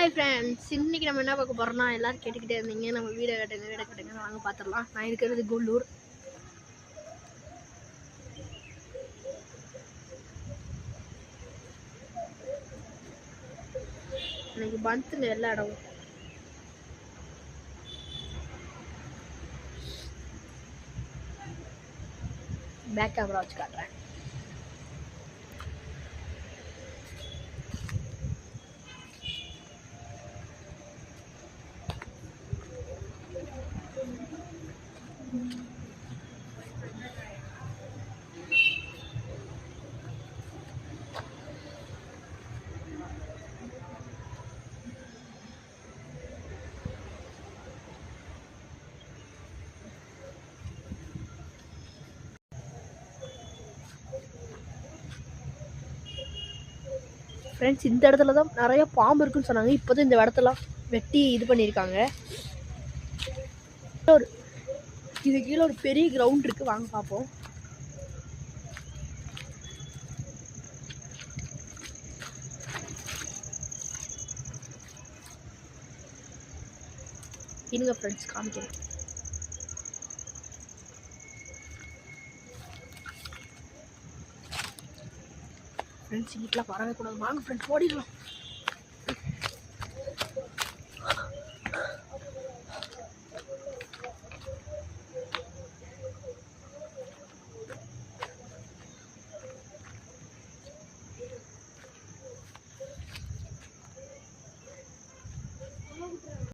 Hi friends, இன்னைக்கு நம்ம என்ன பார்க்க போகிறோம்னா, எல்லோரும் கேட்டுக்கிட்டே இருந்தீங்க நம்ம வீடை கட்டுங்க வாங்க பார்த்துடலாம். நான் இருக்கிறது கோல்லூர். இன்னைக்கு பந்துங்க எல்லா இடமும். பேக் கேமரா வச்சு காட்டுறேன். ஃப்ரெண்ட்ஸ், இந்த இடத்துல தான் நிறைய பாம்பு இருக்குன்னு சொன்னாங்க. இப்போ தான் இந்த இடத்தெல்லாம் வெட்டி இது பண்ணியிருக்காங்க. இது கீழே ஒரு பெரிய கிரவுண்ட் இருக்குது, வாங்க பார்ப்போம். இருங்க ஃப்ரெண்ட்ஸ், காமிக்கிறேன். ஃப்ரெண்ட்ஸ், வீட்டில் வரவே கூடாது, வாங்க ஃப்ரெண்ட்ஸ் ஓடிடலாம்.